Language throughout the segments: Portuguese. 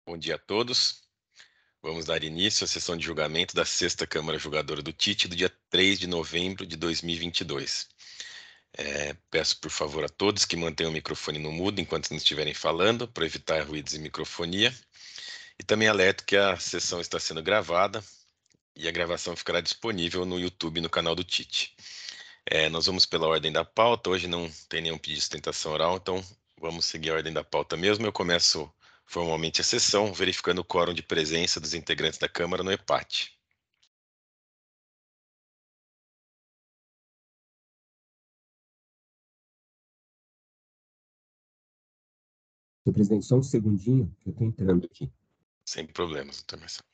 Bom dia a todos. Vamos dar início à sessão de julgamento da 6ª Câmara Julgadora do TIT do dia 3 de novembro de 2022. Peço, por favor, a todos que mantenham o microfone no mudo enquanto não estiverem falando, para evitar ruídos em microfonia. E também alerto que a sessão está sendo gravada e a gravação ficará disponível no YouTube no canal do TIT. Nós vamos pela ordem da pauta. Hoje não tem nenhum pedido de sustentação oral, então vamos seguir a ordem da pauta mesmo. Eu começo formalmente a sessão, verificando o quórum de presença dos integrantes da Câmara no EPAT. Senhor presidente, só um segundinho, que eu estou entrando aqui. Sem problemas, doutor Marcelo.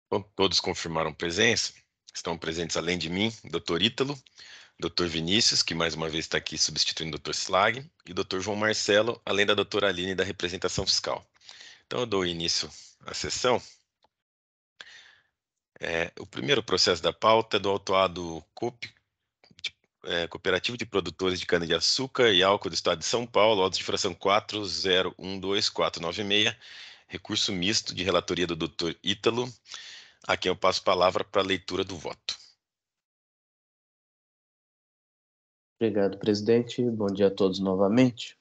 Bom, todos confirmaram presença. Estão presentes, além de mim, Dr. Ítalo, Dr. Vinícius, que mais uma vez está aqui substituindo o Dr. Slag, e o Dr. João Marcelo, além da doutora Aline da representação fiscal. Então eu dou início à sessão. O primeiro processo da pauta é do autuado Cooperativo de Produtores de Cana-de-Açúcar e Álcool do Estado de São Paulo, autos de infração 4012496, recurso misto de relatoria do Dr. Ítalo, a quem eu passo a palavra para a leitura do voto. Obrigado, presidente. Bom dia a todos novamente.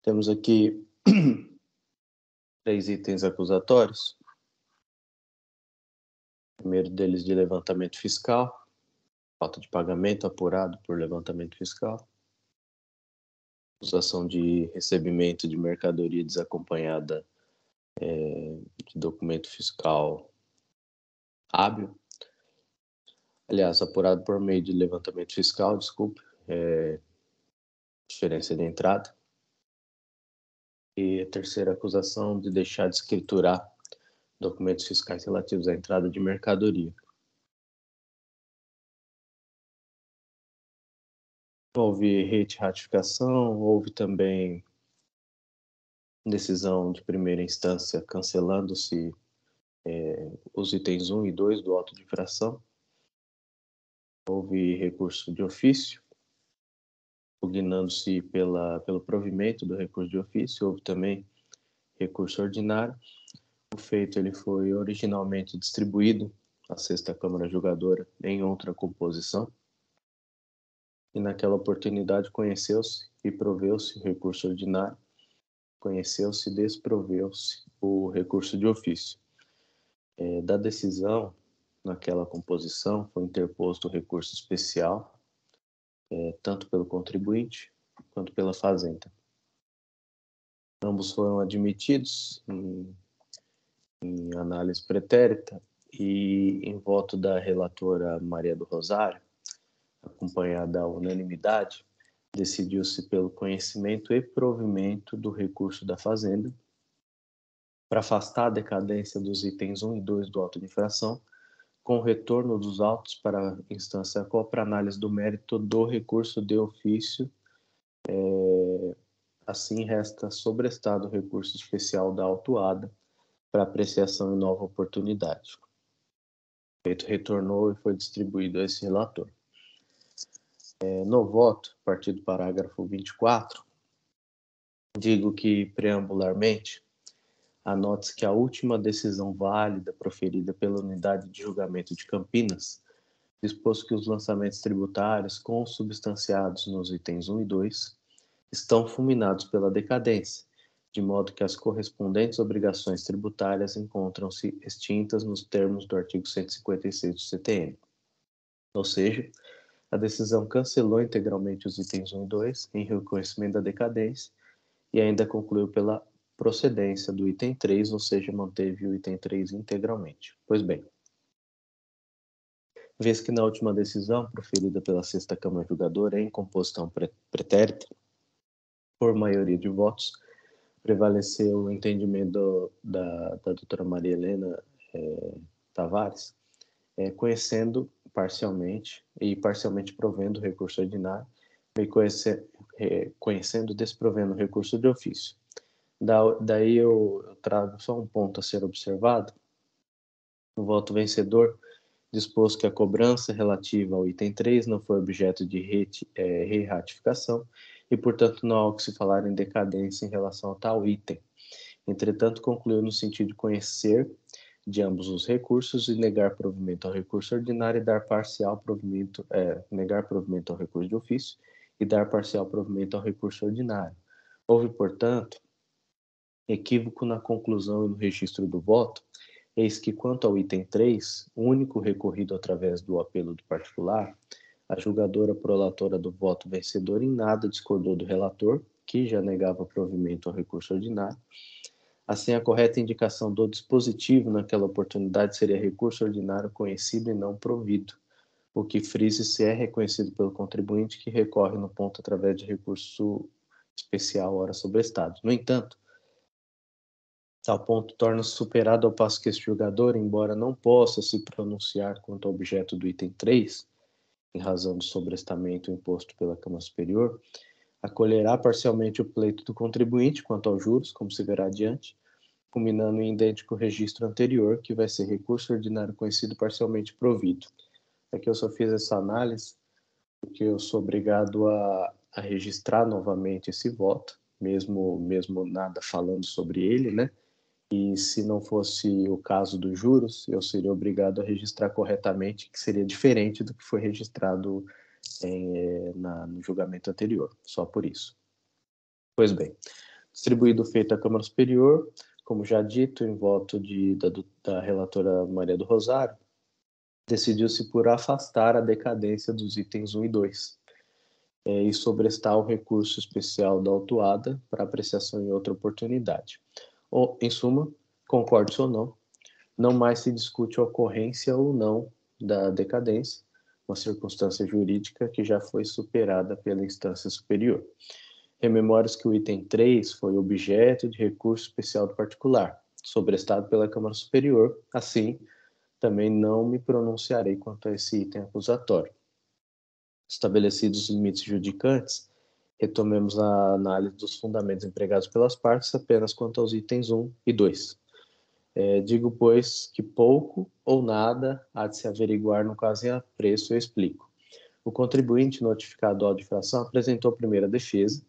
Temos aqui 3 itens acusatórios. O primeiro deles de levantamento fiscal, falta de pagamento apurado por levantamento fiscal. Acusação de recebimento de mercadoria desacompanhada de documento fiscal hábil. Aliás, apurado por meio de levantamento fiscal, desculpe, diferença de entrada. E a terceira acusação de deixar de escriturar documentos fiscais relativos à entrada de mercadoria. Houve retificação, houve também decisão de primeira instância cancelando-se os itens 1 e 2 do auto de infração. Houve recurso de ofício, pugnando-se pelo provimento do recurso de ofício. Houve também recurso ordinário. O feito ele foi originalmente distribuído à 6ª Câmara Julgadora em outra composição. E naquela oportunidade conheceu-se e proveu-se o recurso ordinário, conheceu-se e desproveu-se o recurso de ofício. Da decisão, naquela composição, foi interposto o recurso especial, tanto pelo contribuinte quanto pela Fazenda. Ambos foram admitidos em análise pretérita e em voto da relatora Maria do Rosário, acompanhada da unanimidade, decidiu-se pelo conhecimento e provimento do recurso da Fazenda para afastar a decadência dos itens 1 e 2 do auto de infração, com retorno dos autos para a instância qual para análise do mérito do recurso de ofício. Assim, resta sobrestado o recurso especial da autuada para apreciação em nova oportunidade. O feito retornou e foi distribuído a esse relator. No voto, a partir do parágrafo 24, digo que, preambularmente, anote-se que a última decisão válida proferida pela Unidade de Julgamento de Campinas dispôs que os lançamentos tributários consubstanciados nos itens 1 e 2 estão fulminados pela decadência, de modo que as correspondentes obrigações tributárias encontram-se extintas nos termos do artigo 156 do CTN. Ou seja, a decisão cancelou integralmente os itens 1 e 2 em reconhecimento da decadência e ainda concluiu pela procedência do item 3, ou seja, manteve o item 3 integralmente. Pois bem, vez que na última decisão, proferida pela sexta Câmara Julgadora em composição pretérita, por maioria de votos, prevaleceu o entendimento da doutora Maria Helena Tavares, conhecendo parcialmente e parcialmente provendo o recurso ordinário, e conhecendo e desprovendo o recurso de ofício. Daí eu trago só um ponto a ser observado. O voto vencedor dispôs que a cobrança relativa ao item 3 não foi objeto de re-ratificação e, portanto, não há o que se falar em decadência em relação a tal item. Entretanto, concluiu no sentido de conhecer de ambos os recursos e negar provimento ao recurso ordinário e dar parcial provimento, negar provimento ao recurso de ofício e dar parcial provimento ao recurso ordinário. Houve, portanto, equívoco na conclusão e no registro do voto, eis que, quanto ao item 3, único recorrido através do apelo do particular, a julgadora prolatora do voto vencedor em nada discordou do relator, que já negava provimento ao recurso ordinário. Assim, a correta indicação do dispositivo naquela oportunidade seria recurso ordinário conhecido e não provido, o que frise se é reconhecido pelo contribuinte que recorre no ponto através de recurso especial ora sobrestado. No entanto, tal ponto torna-se superado ao passo que este julgador, embora não possa se pronunciar quanto ao objeto do item 3, em razão do sobrestamento imposto pela Câmara Superior, acolherá parcialmente o pleito do contribuinte quanto aos juros, como se verá adiante, culminando em idêntico registro anterior, que vai ser recurso ordinário conhecido parcialmente provido. Aqui eu só fiz essa análise porque eu sou obrigado a registrar novamente esse voto, mesmo nada falando sobre ele, né? E se não fosse o caso dos juros, eu seria obrigado a registrar corretamente, que seria diferente do que foi registrado no julgamento anterior, só por isso. Pois bem, distribuído o feito à Câmara Superior, como já dito, em voto da relatora Maria do Rosário, decidiu-se por afastar a decadência dos itens 1 e 2 e sobrestar o recurso especial da autuada para apreciação em outra oportunidade. Ou, em suma, concorde ou não mais se discute a ocorrência ou não da decadência, uma circunstância jurídica que já foi superada pela instância superior. Rememoro-se que o item 3 foi objeto de recurso especial do particular, sobrestado pela Câmara Superior, assim, também não me pronunciarei quanto a esse item acusatório. Estabelecidos os limites judicantes, retomemos a análise dos fundamentos empregados pelas partes apenas quanto aos itens 1 e 2. Digo, pois, que pouco ou nada há de se averiguar no caso em apreço, eu explico. O contribuinte notificado ao de infração apresentou a primeira defesa,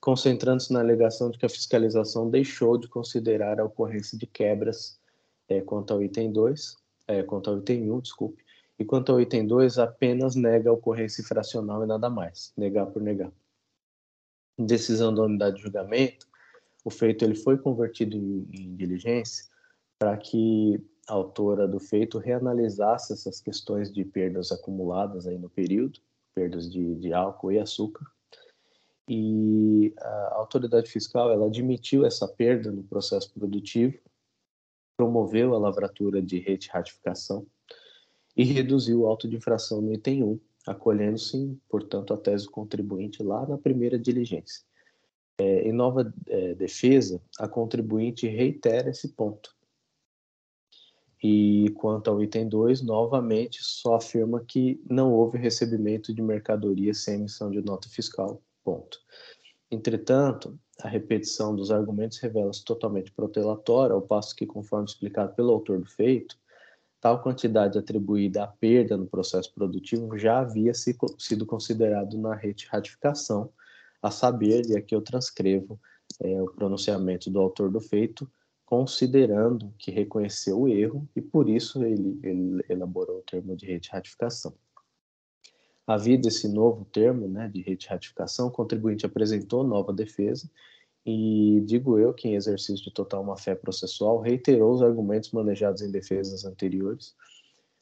concentrando-se na alegação de que a fiscalização deixou de considerar a ocorrência de quebras quanto ao item 2, quanto ao item 1, desculpe, e quanto ao item 2 apenas nega a ocorrência infracional e nada mais, negar por negar. Em decisão da unidade de julgamento, o feito ele foi convertido em diligência para que a autora do feito reanalisasse essas questões de perdas acumuladas aí no período, perdas de álcool e açúcar, e a autoridade fiscal ela admitiu essa perda no processo produtivo, promoveu a lavratura de retificação e reduziu o auto de infração no item 1, acolhendo-se, portanto, a tese do contribuinte lá na primeira diligência. Em nova defesa, a contribuinte reitera esse ponto. E quanto ao item 2, novamente, só afirma que não houve recebimento de mercadoria sem emissão de nota fiscal, ponto. Entretanto, a repetição dos argumentos revela-se totalmente protelatória, ao passo que, conforme explicado pelo autor do feito, tal quantidade atribuída à perda no processo produtivo já havia sido considerado na retificação, a saber, e aqui eu transcrevo o pronunciamento do autor do feito, considerando que reconheceu o erro e, por isso, ele elaborou o termo de retificação. Havido esse novo termo, né, de retificação, o contribuinte apresentou nova defesa e, digo eu, que em exercício de total má-fé processual, reiterou os argumentos manejados em defesas anteriores,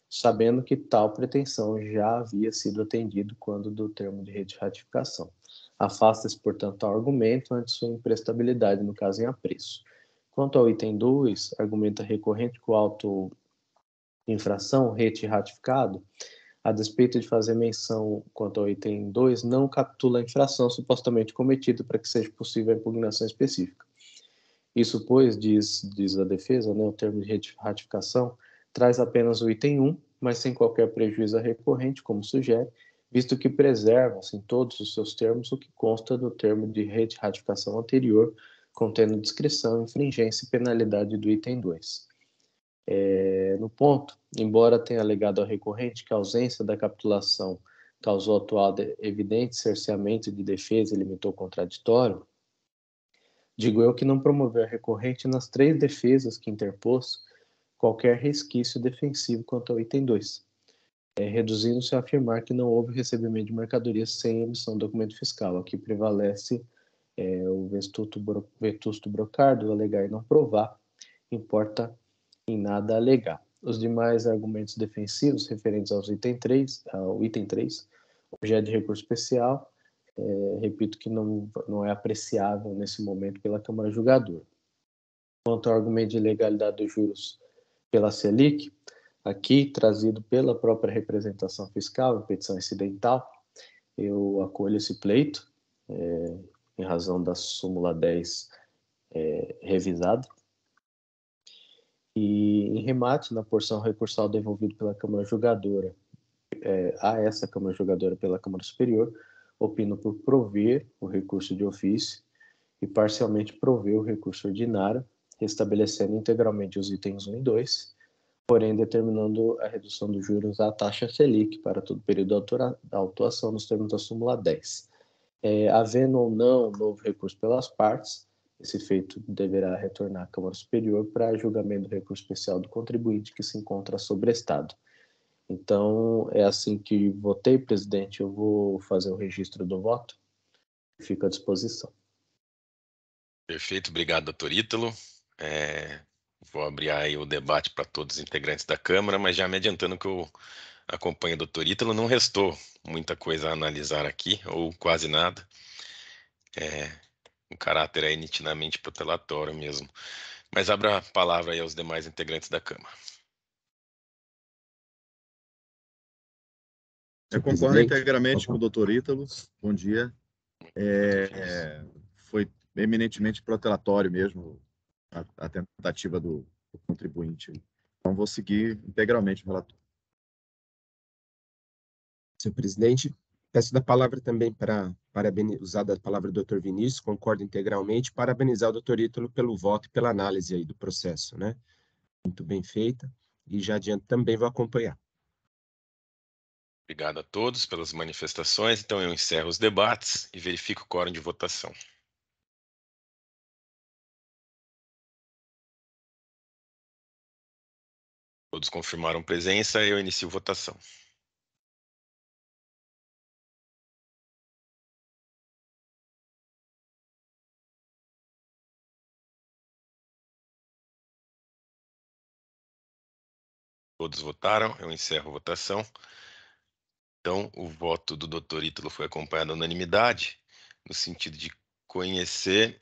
sabendo que tal pretensão já havia sido atendido quando do termo de retificação. Afasta-se, portanto, ao argumento ante sua imprestabilidade, no caso em apreço. Quanto ao item 2, argumenta recorrente que o auto infração retificado, a despeito de fazer menção quanto ao item 2, não capitula a infração supostamente cometida para que seja possível a impugnação específica. Isso, pois, diz a defesa, né, o termo de ratificação, traz apenas o item 1, mas sem qualquer prejuízo à recorrente, como sugere, visto que preserva-se em todos os seus termos o que consta do termo de ratificação anterior, contendo descrição, infringência e penalidade do item 2. No ponto, embora tenha alegado ao recorrente que a ausência da capitulação causou atual evidente cerceamento de defesa e limitou o contraditório, digo eu que não promoveu a recorrente nas 3 defesas que interpôs qualquer resquício defensivo quanto ao item 2, reduzindo-se a afirmar que não houve recebimento de mercadorias sem emissão do documento fiscal. Aqui prevalece o vetusto brocardo, alegar e não provar, importa em nada alegar. Os demais argumentos defensivos referentes ao item 3, objeto de recurso especial, repito que não é apreciável nesse momento pela Câmara Julgadora. Quanto ao argumento de ilegalidade dos juros pela Selic, aqui trazido pela própria representação fiscal, em petição incidental, eu acolho esse pleito, em razão da súmula 10 revisada. E, em remate, na porção recursal devolvido pela Câmara Julgadora a essa Câmara Julgadora pela Câmara Superior, opino por prover o recurso de ofício e parcialmente prover o recurso ordinário, restabelecendo integralmente os itens 1 e 2, porém determinando a redução dos juros à taxa Selic para todo o período da autuação nos termos da súmula 10. Havendo ou não novo recurso pelas partes, esse feito deverá retornar à Câmara Superior para julgamento do recurso especial do contribuinte que se encontra sobrestado. Então, é assim que votei, presidente. Eu vou fazer o registro do voto. Fico à disposição. Perfeito, obrigado, doutor Ítalo. Vou abrir aí o debate para todos os integrantes da Câmara, mas já me adiantando que eu acompanho o doutor Ítalo, não restou muita coisa a analisar aqui, ou quase nada. O caráter é nitidamente protelatório mesmo. Mas abra a palavra aí aos demais integrantes da Câmara. Eu concordo integralmente com o doutor Ítalo. Bom dia. Foi eminentemente protelatório mesmo a tentativa do contribuinte. Então, vou seguir integralmente o relator. Senhor presidente, peço da palavra também para usar da palavra do Dr. Vinícius, concordo integralmente, parabenizar o doutor Ítalo pelo voto e pela análise aí do processo, né? Muito bem feita, e já adianto também vou acompanhar. Obrigado a todos pelas manifestações. Então, eu encerro os debates e verifico o quórum de votação. Todos confirmaram presença, eu inicio votação. Todos votaram, eu encerro a votação. Então, o voto do doutor Ítalo foi acompanhado à unanimidade, no sentido de conhecer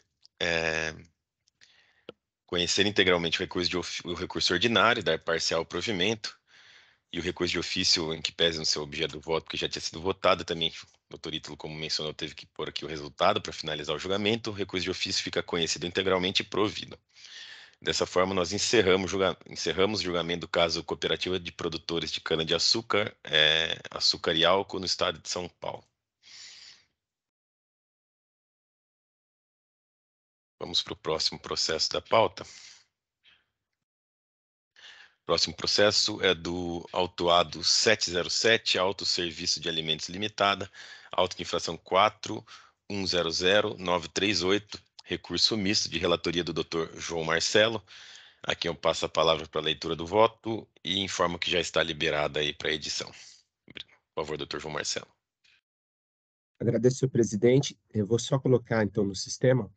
integralmente o recurso ordinário, dar parcial provimento, e o recurso de ofício, em que pese no seu objeto do voto, que já tinha sido votado, também o doutor Ítalo, como mencionou, teve que pôr aqui o resultado para finalizar o julgamento. O recurso de ofício fica conhecido integralmente e provido. Dessa forma, nós encerramos o julgamento do caso Cooperativa de Produtores de Cana-de-Açúcar, Açúcar e Álcool, no estado de São Paulo. Vamos para o próximo processo da pauta. O próximo processo é do autuado 707, Autosserviço de Alimentos Limitada, auto de infração 4100938, recurso misto de relatoria do Dr. João Marcelo. Aqui eu passo a palavra para a leitura do voto e informo que já está liberada aí para a edição. Por favor, Dr. João Marcelo. Agradeço, senhor presidente. Eu vou só colocar, então, no sistema.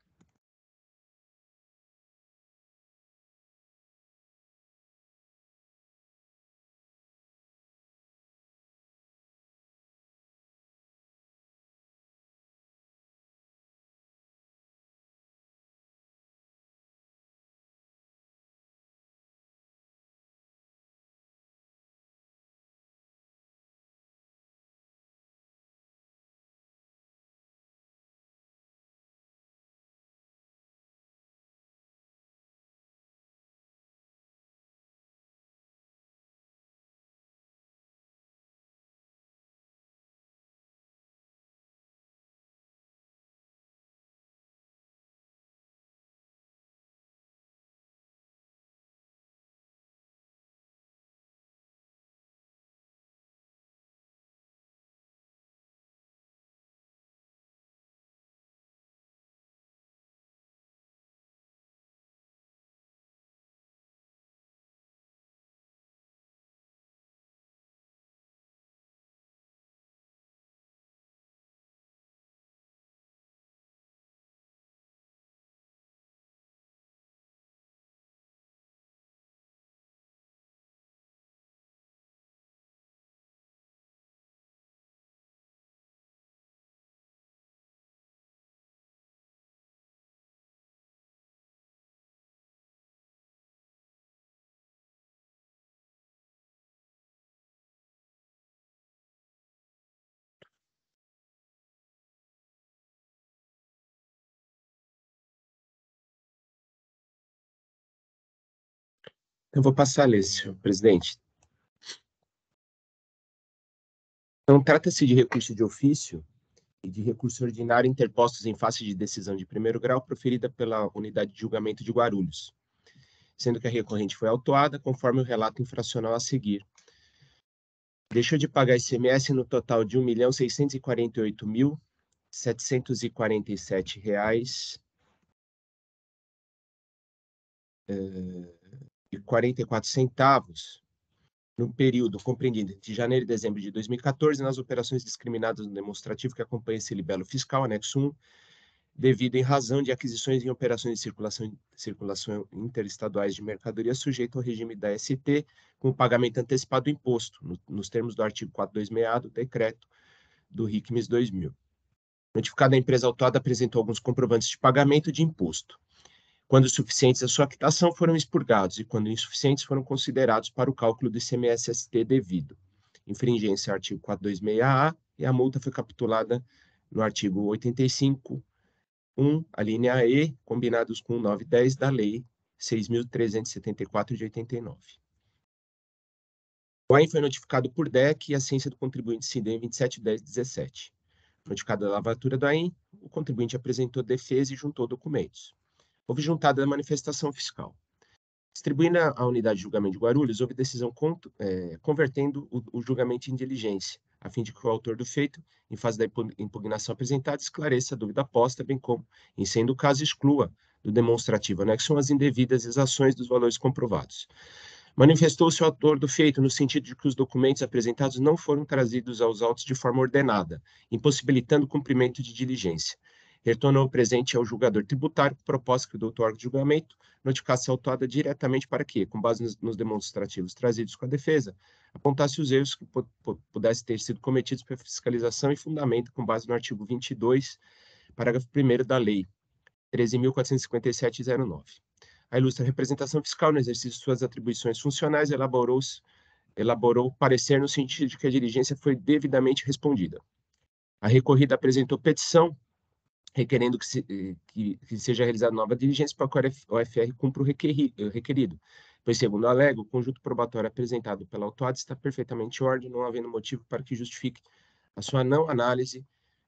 Eu vou passar a ler, senhor presidente. Então, trata-se de recurso de ofício e de recurso ordinário interpostos em face de decisão de primeiro grau proferida pela Unidade de Julgamento de Guarulhos, sendo que a recorrente foi autuada conforme o relato infracional a seguir. Deixou de pagar ICMS no total de R$ 1.648.747,44 no período compreendido entre janeiro e dezembro de 2014 nas operações discriminadas no demonstrativo que acompanha esse libelo fiscal, anexo 1, devido em razão de aquisições em operações de circulação interestaduais de mercadoria sujeito ao regime da ST, com o pagamento antecipado do imposto, nos termos do artigo 426A do decreto do RICMES 2000. Notificada a empresa autuada apresentou alguns comprovantes de pagamento de imposto. Quando suficientes, a sua quitação foram expurgados e, quando insuficientes, foram considerados para o cálculo do ICMS-ST devido. Infringência ao artigo 426A e a multa foi capitulada no artigo 85, 1, a linha E, combinados com o 910 da Lei 6.374 de 89. O AIN foi notificado por DEC e a ciência do contribuinte se deu em 27/10/17. Notificada a lavatura do AIN, o contribuinte apresentou defesa e juntou documentos. Houve juntada a manifestação fiscal. Distribuindo a unidade de julgamento de Guarulhos, houve decisão convertendo o julgamento em diligência, a fim de que o autor do feito, em fase da impugnação apresentada, esclareça a dúvida posta, bem como, em sendo o caso, exclua do demonstrativo anexo as indevidas exações dos valores comprovados. Manifestou-se o autor do feito no sentido de que os documentos apresentados não foram trazidos aos autos de forma ordenada, impossibilitando o cumprimento de diligência. Retornou o presente ao julgador tributário, proposta que o doutor órgão de julgamento notificasse a autuada diretamente para que, com base nos demonstrativos trazidos com a defesa, apontasse os erros que pudessem ter sido cometidos pela fiscalização e fundamento com base no artigo 22, parágrafo 1º da Lei 13.457/09. A ilustre representação fiscal, no exercício de suas atribuições funcionais, elaborou parecer no sentido de que a diligência foi devidamente respondida. A recorrida apresentou petição requerendo que seja realizada nova diligência para que o OFR cumpra o requerido, pois, segundo alega, o conjunto probatório apresentado pela autuada está perfeitamente em ordem, não havendo motivo para que justifique a sua não análise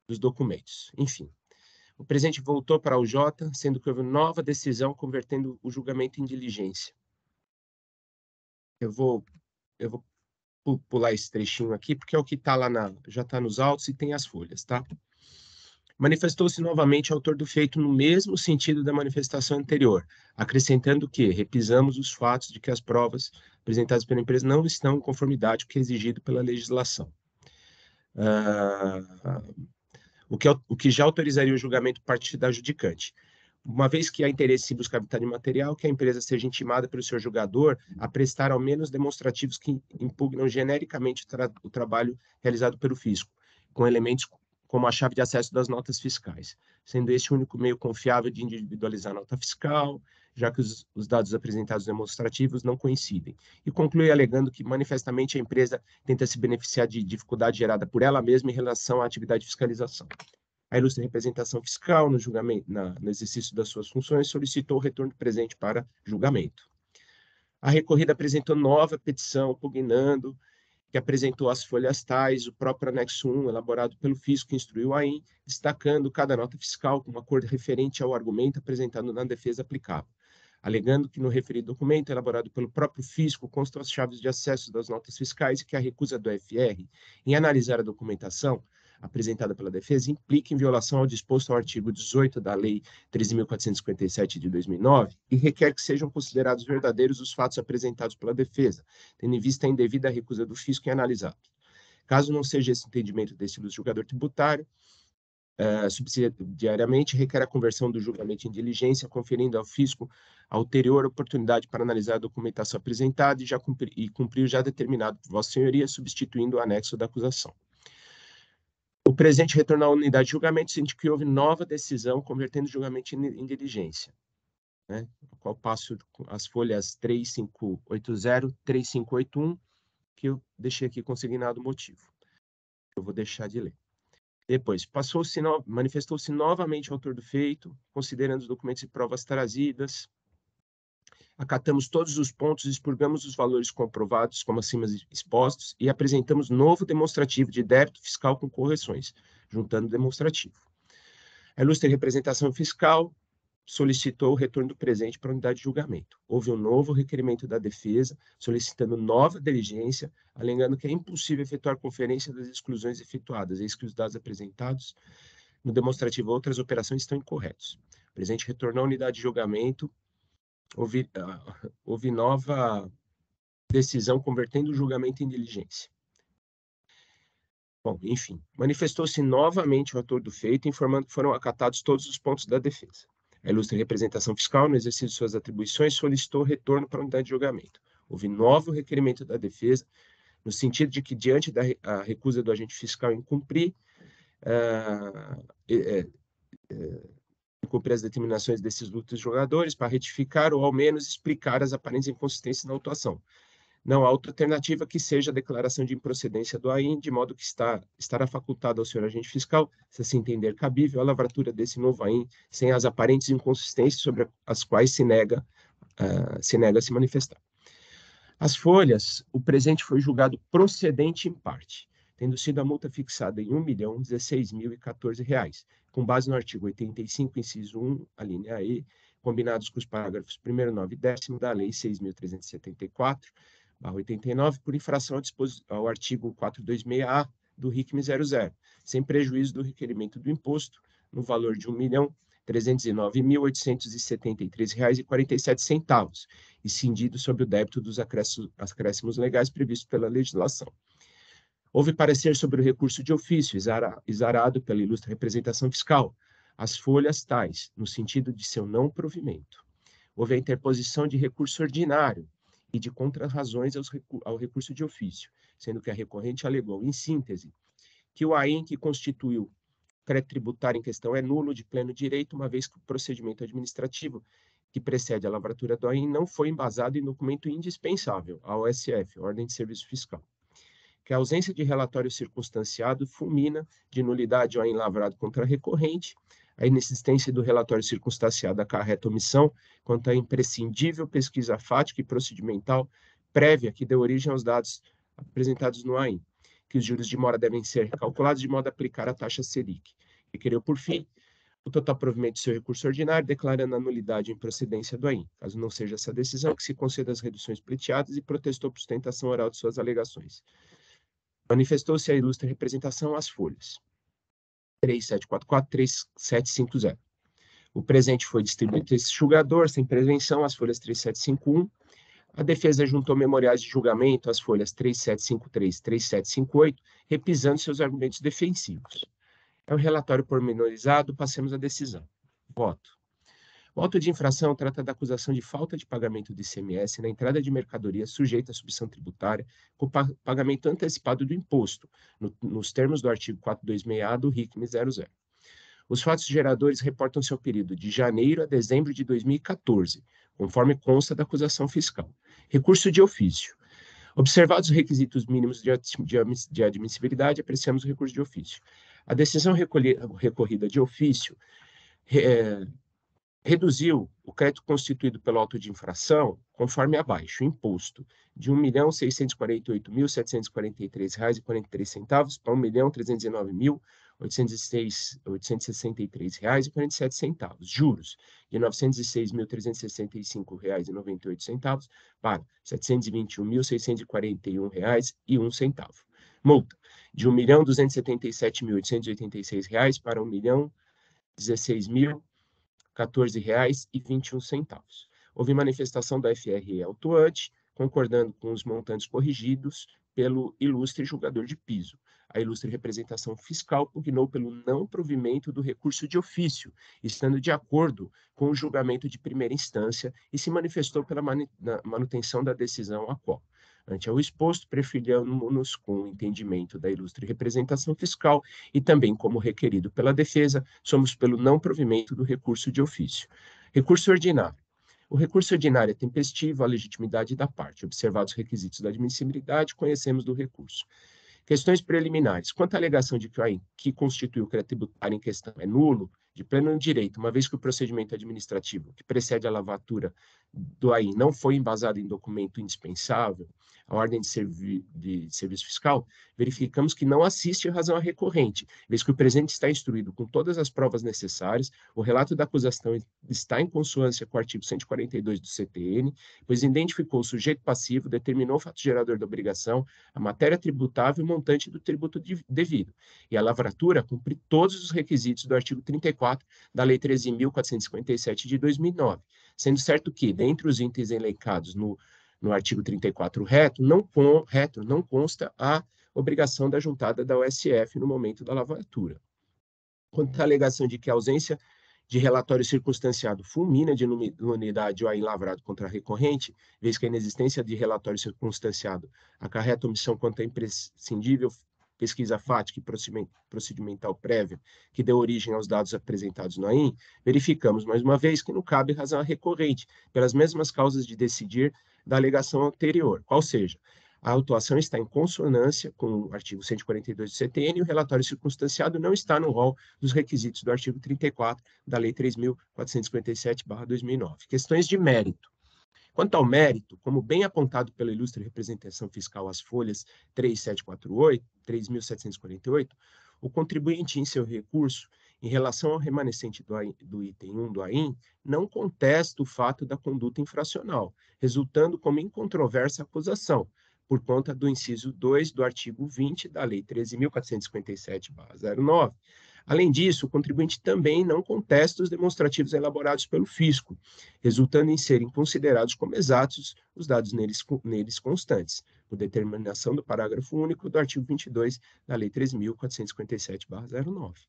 dos documentos. Enfim, o presente voltou para a UJ, sendo que houve nova decisão convertendo o julgamento em diligência. Eu vou pular esse trechinho aqui, porque é o que está lá já está nos autos e tem as folhas, tá? Manifestou-se novamente o autor do feito no mesmo sentido da manifestação anterior, acrescentando que repisamos os fatos de que as provas apresentadas pela empresa não estão em conformidade com o que é exigido pela legislação. O que já autorizaria o julgamento por parte da adjudicante. Uma vez que há interesse em buscar vitória material, que a empresa seja intimada pelo seu julgador a prestar ao menos demonstrativos que impugnam genericamente o trabalho realizado pelo fisco, com elementos como a chave de acesso das notas fiscais, sendo esse o único meio confiável de individualizar a nota fiscal, já que os dados apresentados demonstrativos não coincidem. E conclui alegando que, manifestamente, a empresa tenta se beneficiar de dificuldade gerada por ela mesma em relação à atividade de fiscalização. A ilustre representação fiscal, no julgamento, no exercício das suas funções, solicitou o retorno do presente para julgamento. A recorrida apresentou nova petição, pugnando, que apresentou as folhas tais, o próprio anexo 1, elaborado pelo fisco, que instruiu o AIN, destacando cada nota fiscal com uma cor referente ao argumento apresentado na defesa aplicável, alegando que no referido documento, elaborado pelo próprio fisco, constam as chaves de acesso das notas fiscais e que a recusa do FR em analisar a documentação apresentada pela defesa implica em violação ao disposto ao artigo 18 da Lei 13.457 de 2009 e requer que sejam considerados verdadeiros os fatos apresentados pela defesa, tendo em vista a indevida recusa do fisco em analisado. Caso não seja esse entendimento desse julgador tributário, subsidiariamente requer a conversão do julgamento em diligência, conferindo ao fisco a ulterior oportunidade para analisar a documentação apresentada e cumprir já determinado por Vossa Senhoria, substituindo o anexo da acusação. O presente retornou à unidade de julgamento, sendo que houve nova decisão convertendo o julgamento em diligência, né? A qual passo as folhas 3580, 3581, que eu deixei aqui consignado o motivo. Eu vou deixar de ler. Depois, manifestou-se novamente o autor do feito, considerando os documentos e provas trazidas, Acatamos todos os pontos, expurgamos os valores comprovados, como acima expostos, e apresentamos novo demonstrativo de débito fiscal com correções, juntando demonstrativo. A ilustre representação fiscal solicitou o retorno do presente para a unidade de julgamento. Houve um novo requerimento da defesa, solicitando nova diligência, alegando que é impossível efetuar conferência das exclusões efetuadas, eis que os dados apresentados no demonstrativo outras operações estão incorretos. O presente retornou à unidade de julgamento, houve nova decisão convertendo o julgamento em diligência. Bom, enfim, manifestou-se novamente o autor do feito, informando que foram acatados todos os pontos da defesa. A ilustre representação fiscal, no exercício de suas atribuições, solicitou retorno para a unidade de julgamento. Houve novo requerimento da defesa, no sentido de que, diante da recusa do agente fiscal em cumprir as determinações desses lutos jogadores, para retificar ou, ao menos, explicar as aparentes inconsistências na autuação. Não há outra alternativa que seja a declaração de improcedência do AIN, de modo que estará facultado ao senhor agente fiscal, se assim entender cabível, a lavratura desse novo AIN, sem as aparentes inconsistências sobre as quais se nega a se manifestar. As folhas, o presente foi julgado procedente em parte, tendo sido a multa fixada em R$ 1.016.014, com base no artigo 85, inciso 1, a linha E, combinados com os parágrafos 1º, 9 e 10º da Lei 6.374/89, por infração ao artigo 426-A do RICM 00, sem prejuízo do requerimento do imposto, no valor de R$ 1.309.873,47, e cindido sobre o débito dos acréscimos legais previstos pela legislação. Houve parecer sobre o recurso de ofício, exarado pela ilustre representação fiscal, as folhas tais, no sentido de seu não provimento. Houve a interposição de recurso ordinário e de contrarrazões ao recurso de ofício, sendo que a recorrente alegou, em síntese, que o AIN que constituiu o crédito tributário em questão é nulo de pleno direito, uma vez que o procedimento administrativo que precede a lavratura do AIN não foi embasado em documento indispensável, a OSF, Ordem de Serviço Fiscal. Que a ausência de relatório circunstanciado fulmina de nulidade o AIN lavrado contra a recorrente, a inexistência do relatório circunstanciado acarreta omissão quanto à imprescindível pesquisa fática e procedimental prévia que deu origem aos dados apresentados no AIN, que os juros de mora devem ser calculados de modo a aplicar a taxa Selic. Requereu, por fim, o total provimento de seu recurso ordinário, declarando a nulidade e improcedência do AIN. Caso não seja essa decisão, que se conceda as reduções pleiteadas e protestou por sustentação oral de suas alegações. Manifestou-se a ilustre representação às folhas 3744, 3750. O presente foi distribuído a esse julgador, sem prevenção, às folhas 3751. A defesa juntou memoriais de julgamento às folhas 3753 e 3758, repisando seus argumentos defensivos. É um relatório pormenorizado, passemos à decisão. Voto. O auto de infração trata da acusação de falta de pagamento do ICMS na entrada de mercadoria sujeita à subvenção tributária com pagamento antecipado do imposto, nos termos do artigo 426-A do RICM 00. Os fatos geradores reportam-se ao período de janeiro a dezembro de 2014, conforme consta da acusação fiscal. Recurso de ofício. Observados os requisitos mínimos de admissibilidade, apreciamos o recurso de ofício. A decisão recorrida de ofício reduziu o crédito constituído pelo auto de infração, conforme abaixo, imposto, de R$ 1.648.743,43 para R$ 1.319.863,47, juros, de R$ 906.365,98 para R$ 721.641,01, multa, de R$ 1.277.886 para R$ 1.016.014,21. Houve manifestação da FRE autuante, concordando com os montantes corrigidos pelo ilustre julgador de piso. A ilustre representação fiscal pugnou pelo não provimento do recurso de ofício, estando de acordo com o julgamento de primeira instância e se manifestou pela manutenção da decisão a qual. Ante ao exposto, preferiamos com o entendimento da ilustre representação fiscal e também como requerido pela defesa, somos pelo não provimento do recurso de ofício. Recurso ordinário. O recurso ordinário é tempestivo à legitimidade da parte. Observados os requisitos da admissibilidade, conhecemos do recurso. Questões preliminares. Quanto à alegação de que o AIN que constitui o crédito tributário em questão é nulo, de pleno direito, uma vez que o procedimento administrativo que precede a lavratura do AIN não foi embasada em documento indispensável, a ordem de serviço fiscal, verificamos que não assiste razão à recorrente, vez que o presente está instruído com todas as provas necessárias, o relato da acusação está em consonância com o artigo 142 do CTN, pois identificou o sujeito passivo, determinou o fato gerador da obrigação, a matéria tributável e o montante do tributo devido, e a lavratura cumpre todos os requisitos do artigo 34 da Lei 13.457 de 2009, sendo certo que, dentre os itens elencados no artigo 34 reto, não consta a obrigação da juntada da OSF no momento da lavratura. Quanto à alegação de que a ausência de relatório circunstanciado fulmina de nulidade ou lavrado contra a recorrente, vez que a inexistência de relatório circunstanciado acarreta omissão quanto à imprescindível pesquisa fática e procedimental prévia que deu origem aos dados apresentados no AIN, verificamos mais uma vez que não cabe razão à recorrente, pelas mesmas causas de decidir da alegação anterior, qual seja, a autuação está em consonância com o artigo 142 do CTN e o relatório circunstanciado não está no rol dos requisitos do artigo 34 da Lei 3.457/2009. Questões de mérito. Quanto ao mérito, como bem apontado pela ilustre representação fiscal às folhas 3748, 3748, o contribuinte em seu recurso, em relação ao remanescente do item 1 do AIN, não contesta o fato da conduta infracional, resultando como incontroversa a acusação, por conta do inciso 2 do artigo 20 da Lei 13.457/09. Além disso, o contribuinte também não contesta os demonstrativos elaborados pelo fisco, resultando em serem considerados como exatos os dados neles constantes, por determinação do parágrafo único do artigo 22 da Lei 13.457/09.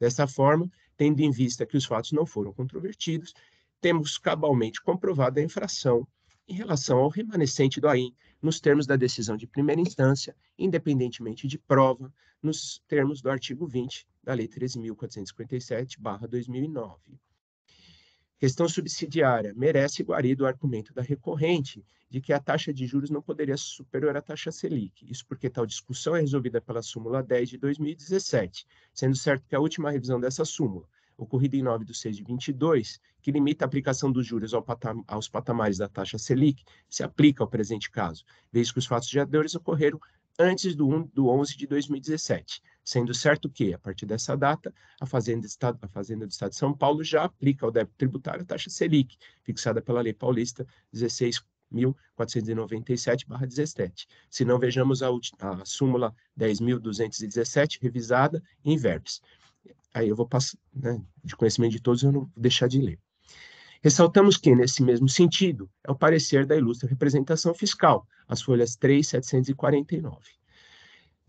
Dessa forma, tendo em vista que os fatos não foram controvertidos, temos cabalmente comprovado a infração em relação ao remanescente do AIN, nos termos da decisão de primeira instância, independentemente de prova, nos termos do artigo 20 da Lei 13.457/2009. Questão subsidiária. Merece guarido o argumento da recorrente de que a taxa de juros não poderia ser superior à taxa Selic. Isso porque tal discussão é resolvida pela súmula 10 de 2017, sendo certo que a última revisão dessa súmula, ocorrida em 9/6/22, que limita a aplicação dos juros aos patamares da taxa Selic, se aplica ao presente caso, vez que os fatos geradores ocorreram antes do 11 de 2017, sendo certo que, a partir dessa data, a Fazenda do Estado de São Paulo já aplica ao débito tributário a taxa Selic, fixada pela Lei Paulista 16.497/17. Se não, vejamos a súmula 10.217, revisada, em verbis. Aí eu vou passar, né, de conhecimento de todos, eu não vou deixar de ler. Ressaltamos que, nesse mesmo sentido, é o parecer da ilustre representação fiscal, as folhas 3, 749.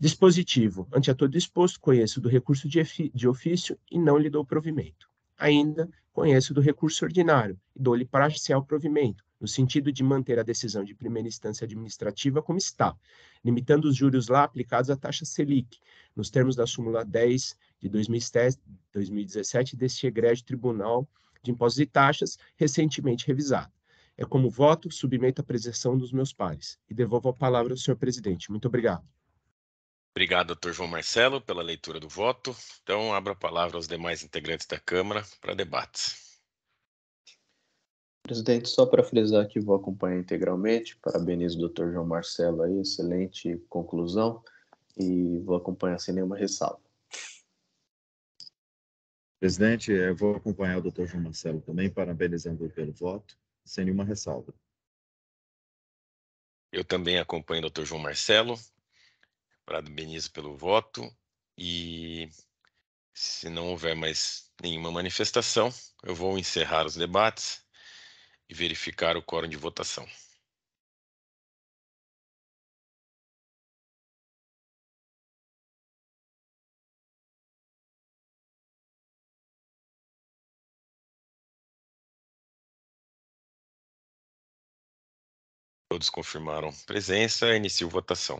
Dispositivo. Ante a todo exposto, conheço do recurso de ofício e não lhe dou provimento. Ainda conheço do recurso ordinário e dou-lhe parcial provimento, no sentido de manter a decisão de primeira instância administrativa como está, limitando os juros lá aplicados à taxa Selic, nos termos da súmula 10 de 2017 deste egrégio Tribunal de Impostos e Taxas, recentemente revisado. É como voto, submeto à apreciação dos meus pares. E devolvo a palavra ao senhor presidente. Muito obrigado. Obrigado, doutor João Marcelo, pela leitura do voto. Então, abro a palavra aos demais integrantes da Câmara para debates. Presidente, só para frisar que vou acompanhar integralmente, parabenizo o doutor João Marcelo aí, excelente conclusão, e vou acompanhar sem nenhuma ressalva. Presidente, eu vou acompanhar o doutor João Marcelo também, parabenizando pelo voto, sem nenhuma ressalva. Eu também acompanho o doutor João Marcelo, parabenizo pelo voto, e se não houver mais nenhuma manifestação, eu vou encerrar os debates e verificar o quórum de votação. Todos confirmaram presença, inicio votação.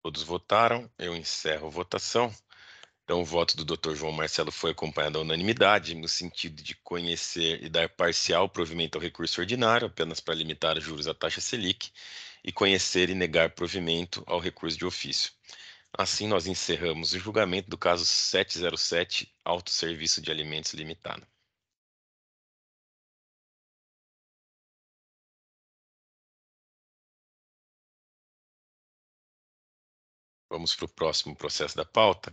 Todos votaram, eu encerro a votação. Então, o voto do Dr. João Marcelo foi acompanhado à unanimidade, no sentido de conhecer e dar parcial provimento ao recurso ordinário, apenas para limitar os juros à taxa Selic, e conhecer e negar provimento ao recurso de ofício. Assim, nós encerramos o julgamento do caso 707, Autosserviço de Alimentos Limitado. Vamos para o próximo processo da pauta.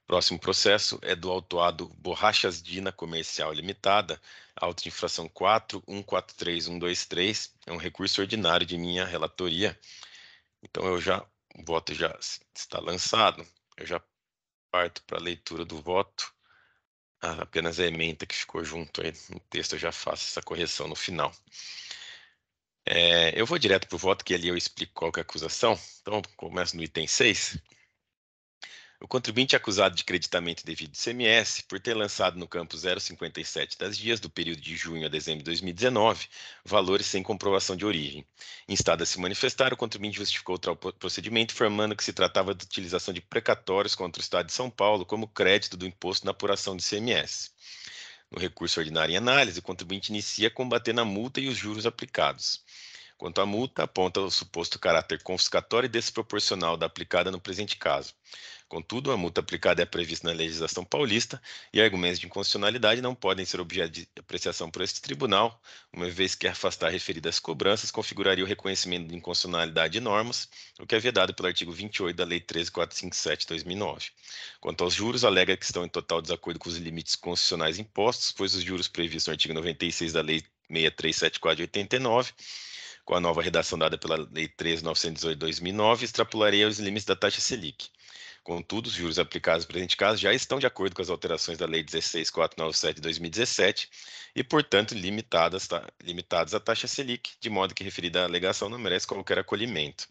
O próximo processo é do autuado Borrachas Dina Comercial Limitada, auto de infração 4143123, é um recurso ordinário de minha relatoria. Então, o voto já está lançado, eu já parto para a leitura do voto. Apenas a ementa que ficou junto aí no texto, eu já faço essa correção no final. Eu vou direto para o voto, que ali eu explico qual que é a acusação. Então, começo no item 6. O contribuinte é acusado de creditamento indevido de ICMS por ter lançado no campo 0,57 das dias do período de junho a dezembro de 2019 valores sem comprovação de origem. Instado a se manifestar, o contribuinte justificou tal procedimento, informando que se tratava de utilização de precatórios contra o Estado de São Paulo como crédito do imposto na apuração de ICMS. No recurso ordinário em análise, o contribuinte inicia combatendo a multa e os juros aplicados. Quanto à multa, aponta o suposto caráter confiscatório e desproporcional da aplicada no presente caso. Contudo, a multa aplicada é prevista na legislação paulista e argumentos de inconstitucionalidade não podem ser objeto de apreciação por este tribunal, uma vez que afastar referidas cobranças configuraria o reconhecimento de inconstitucionalidade de normas, o que é vedado pelo artigo 28 da Lei 13.457 de 2009. Quanto aos juros, alega que estão em total desacordo com os limites constitucionais impostos, pois os juros previstos no artigo 96 da Lei 6374 de 89, com a nova redação dada pela Lei 13.918 de 2009, extrapolaria os limites da taxa Selic. Contudo, os juros aplicados no presente caso já estão de acordo com as alterações da Lei 16.497 de 2017 e, portanto, limitados à taxa Selic, de modo que referida alegação não merece qualquer acolhimento.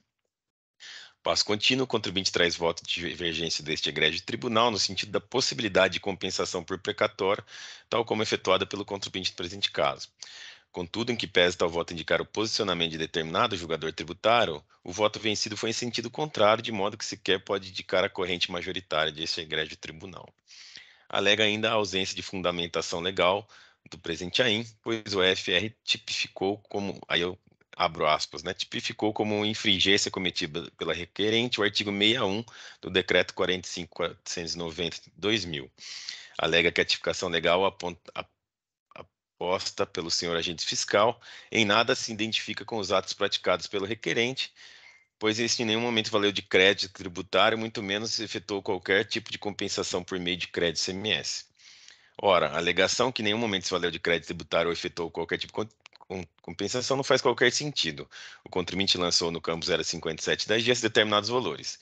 Passo contínuo, o contribuinte traz voto de divergência deste egrégio tribunal no sentido da possibilidade de compensação por precatório, tal como efetuada pelo contribuinte no presente caso. Contudo, em que pese tal voto indicar o posicionamento de determinado julgador tributário, o voto vencido foi em sentido contrário, de modo que sequer pode indicar a corrente majoritária deste egrégio tribunal. Alega ainda a ausência de fundamentação legal do presente AIM, pois o FR tipificou como, aí eu abro aspas, tipificou como infringência cometida pela requerente o artigo 61 do Decreto 45.490 de 2000. Alega que a tipificação legal posta pelo senhor agente fiscal, em nada se identifica com os atos praticados pelo requerente, pois este em nenhum momento valeu de crédito tributário, muito menos se efetuou qualquer tipo de compensação por meio de crédito CMS. Ora, a alegação que em nenhum momento se valeu de crédito tributário ou efetuou qualquer tipo de compensação não faz qualquer sentido. O contribuinte lançou no campo 0,57 das dias determinados valores.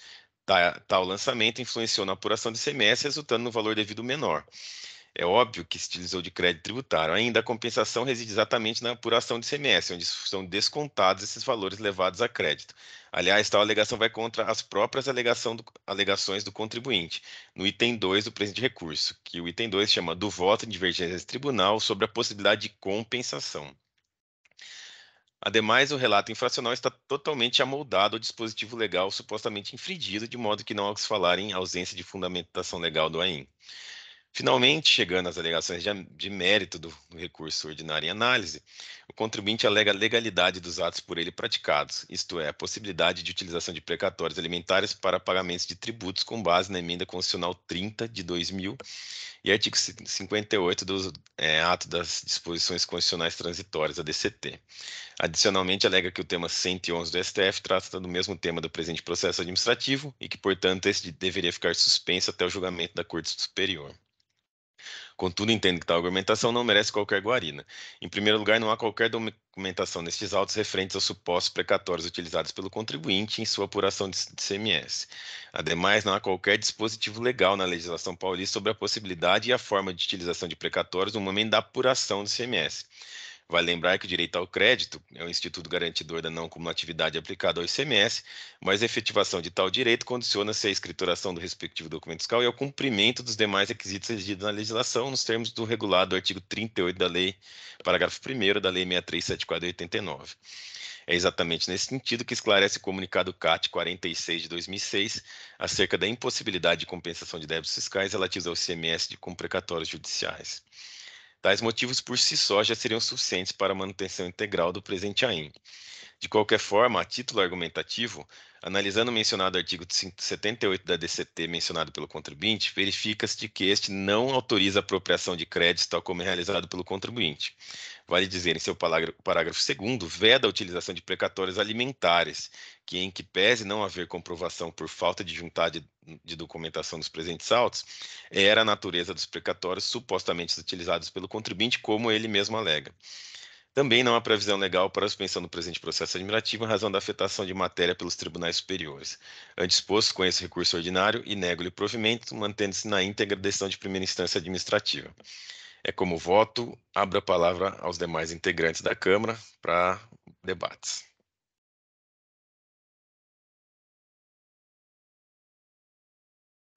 Tal lançamento influenciou na apuração de ICMS, resultando no valor devido menor. É óbvio que se utilizou de crédito tributário. Ainda a compensação reside exatamente na apuração de ICMS, onde são descontados esses valores levados a crédito. Aliás, tal alegação vai contra as próprias alegações do contribuinte, no item 2 do presente recurso, que o item 2 chama do voto em divergência desse tribunal sobre a possibilidade de compensação. Ademais, o relato infracional está totalmente amoldado ao dispositivo legal supostamente infringido, de modo que não há que se falar em ausência de fundamentação legal do AIM. Finalmente, chegando às alegações de mérito do recurso ordinário em análise, o contribuinte alega a legalidade dos atos por ele praticados, isto é, a possibilidade de utilização de precatórios alimentares para pagamentos de tributos com base na Emenda Constitucional 30 de 2000 e artigo 58 do Ato das Disposições Constitucionais Transitórias, a DCT. Adicionalmente, alega que o tema 111 do STF trata do mesmo tema do presente processo administrativo e que, portanto, esse deveria ficar suspenso até o julgamento da Corte Superior. Contudo, entendo que tal argumentação não merece qualquer guarida. Em primeiro lugar, não há qualquer documentação nestes autos referentes aos supostos precatórios utilizados pelo contribuinte em sua apuração de CMS. Ademais, não há qualquer dispositivo legal na legislação paulista sobre a possibilidade e a forma de utilização de precatórios no momento da apuração do CMS. Vale lembrar que o direito ao crédito é um instituto garantidor da não cumulatividade aplicado ao ICMS, mas a efetivação de tal direito condiciona-se à escrituração do respectivo documento fiscal e ao cumprimento dos demais requisitos exigidos na legislação, nos termos do regulado artigo 38 da Lei, parágrafo 1º da Lei 6374 de 89. É exatamente nesse sentido que esclarece o comunicado CAT 46 de 2006 acerca da impossibilidade de compensação de débitos fiscais relativos ao ICMS com precatórios judiciais. Tais motivos por si só já seriam suficientes para a manutenção integral do presente AIM. De qualquer forma, a título argumentativo, analisando o mencionado artigo 78 da DCT mencionado pelo contribuinte, verifica-se de que este não autoriza a apropriação de créditos tal como é realizado pelo contribuinte. Vale dizer, em seu parágrafo 2º, veda a utilização de precatórios alimentares, que em que pese não haver comprovação por falta de juntada de documentação dos presentes autos, era a natureza dos precatórios supostamente utilizados pelo contribuinte, como ele mesmo alega. Também não há previsão legal para a suspensão do presente processo administrativo em razão da afetação de matéria pelos tribunais superiores. Antes exposto, conheço recurso ordinário e nego-lhe provimento, mantendo-se na íntegra decisão de primeira instância administrativa. É como voto, abro a palavra aos demais integrantes da Câmara para debates.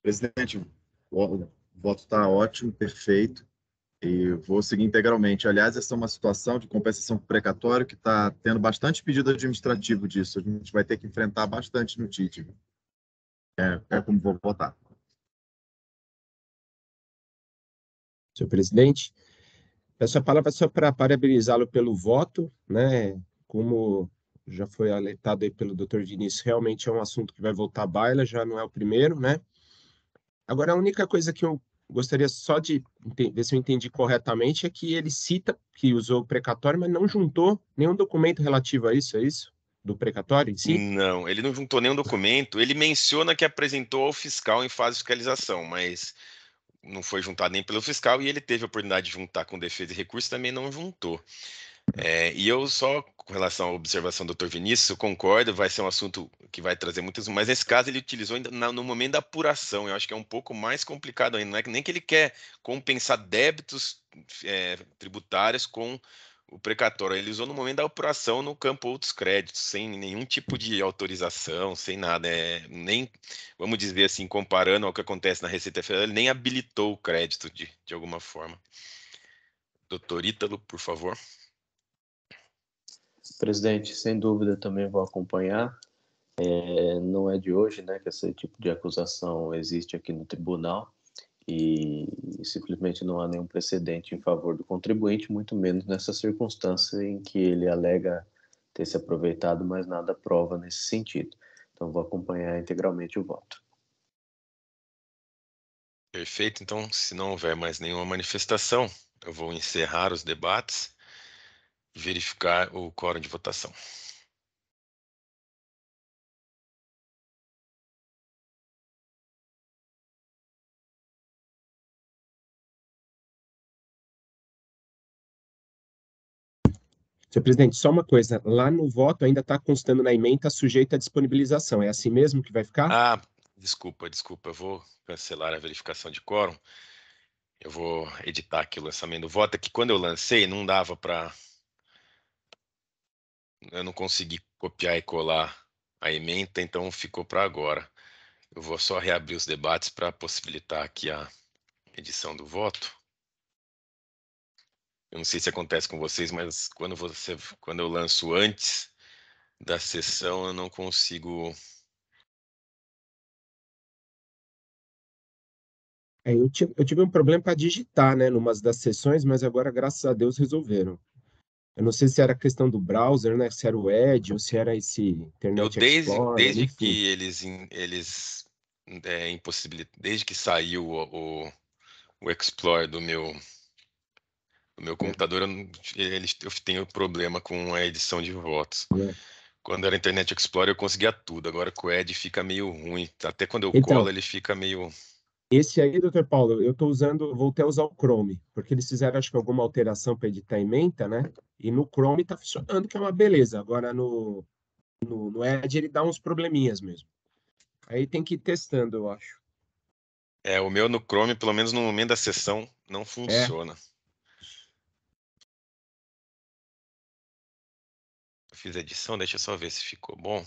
Presidente, o voto está ótimo, perfeito. E vou seguir integralmente. Aliás, essa é uma situação de compensação por precatório que está tendo bastante pedido administrativo disso. A gente vai ter que enfrentar bastante no TIT. É como vou votar. Senhor presidente, peço a palavra só para parabenizá-lo pelo voto, né? Como já foi alertado aí pelo Dr. Vinícius, realmente é um assunto que vai voltar à baila, já não é o primeiro, né? Agora, a única coisa que eu gostaria só de ver se eu entendi corretamente é que ele cita que usou o precatório, mas não juntou nenhum documento relativo a isso, é isso? Do precatório em si? Não, ele não juntou nenhum documento. Ele menciona que apresentou ao fiscal em fase de fiscalização, mas não foi juntado nem pelo fiscal e ele teve a oportunidade de juntar com defesa e recurso, também não juntou. E eu só, com relação à observação do Dr. Vinícius, eu concordo, vai ser um assunto que vai trazer muitas, mas nesse caso ele utilizou ainda no momento da apuração, eu acho que é um pouco mais complicado ainda, não é que nem que ele quer compensar débitos tributários com o precatório, ele usou no momento da apuração no campo outros créditos, sem nenhum tipo de autorização, sem nada, nem, vamos dizer assim, comparando ao que acontece na Receita Federal, ele nem habilitou o crédito de alguma forma. Doutor Ítalo, por favor. Presidente, sem dúvida também vou acompanhar. Não é de hoje, né, que esse tipo de acusação existe aqui no tribunal e simplesmente não há nenhum precedente em favor do contribuinte, muito menos nessa circunstância em que ele alega ter se aproveitado, mas nada prova nesse sentido. Então, vou acompanhar integralmente o voto. Perfeito. Então, se não houver mais nenhuma manifestação, eu vou encerrar os debates e verificar o quórum de votação. Senhor presidente, só uma coisa, lá no voto ainda está constando na ementa sujeita à disponibilização, é assim mesmo que vai ficar? Ah, desculpa, eu vou cancelar a verificação de quórum. Eu vou editar aqui o lançamento do voto. É que quando eu lancei, não dava para... Eu não consegui copiar e colar a ementa, então ficou para agora. Eu vou só reabrir os debates para possibilitar aqui a edição do voto. Eu não sei se acontece com vocês, mas quando eu lanço antes da sessão, eu não consigo... Eu tive um problema para digitar, né, numas das sessões, mas agora, graças a Deus, resolveram. Eu não sei se era questão do browser, né, se era o Edge ou se era esse Eu Internet Explorer, desde enfim. que eles desde que saiu o Explorer do meu computador, eu tenho problema com a edição de votos. Né? Quando era Internet Explorer eu conseguia tudo, agora com o Edge fica meio ruim. Até quando eu colo Então, ele fica meio... esse aí, doutor Paulo, eu estou usando, voltei a usar o Chrome, porque eles fizeram, acho que, alguma alteração para editar a ementa, né? E no Chrome está funcionando, que é uma beleza. Agora no Edge ele dá uns probleminhas mesmo. Aí tem que ir testando, eu acho. O meu no Chrome, pelo menos no momento da sessão, não É, funciona. Eu fiz a edição, deixa eu só ver se ficou bom.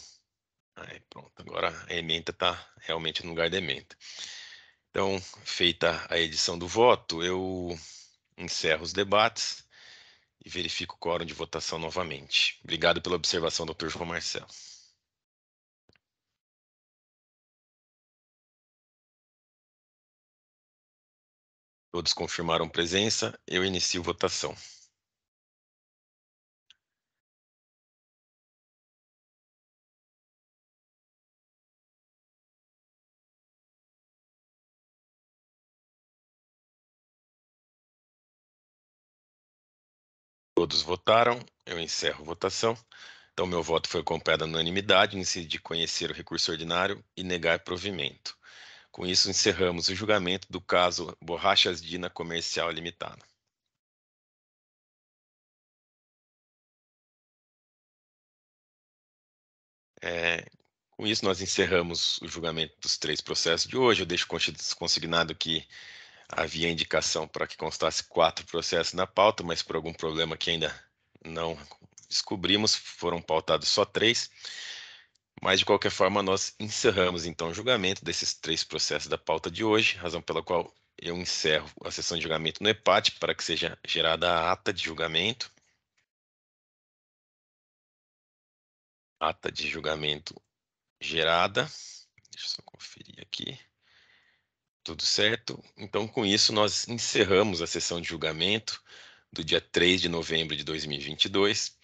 Aí, pronto, agora a ementa está realmente no lugar da ementa. Então, feita a edição do voto, eu encerro os debates e verifico o quórum de votação novamente. Obrigado pela observação, Dr. João Marcelo. Todos confirmaram presença, eu inicio votação. Todos votaram, eu encerro a votação. Então, meu voto foi acompanhado à unanimidade, de conhecer o recurso ordinário e negar provimento. Com isso, encerramos o julgamento do caso Borrachas Dina Comercial Limitada. Com isso, nós encerramos o julgamento dos 3 processos de hoje. Eu deixo consignado que havia indicação para que constasse 4 processos na pauta, mas por algum problema que ainda não descobrimos, foram pautados só 3. Mas, de qualquer forma, nós encerramos, então, o julgamento desses 3 processos da pauta de hoje, razão pela qual eu encerro a sessão de julgamento no EPAT para que seja gerada a ata de julgamento. Ata de julgamento gerada. Deixa eu só conferir aqui. Tudo certo. Então, com isso, nós encerramos a sessão de julgamento do dia 3 de novembro de 2022.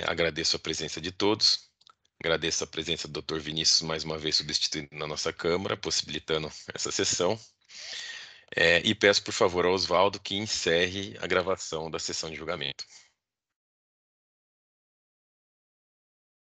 Agradeço a presença de todos. Agradeço a presença do Dr. Vinícius, mais uma vez substituindo na nossa Câmara, possibilitando essa sessão. E peço, por favor, ao Oswaldo que encerre a gravação da sessão de julgamento.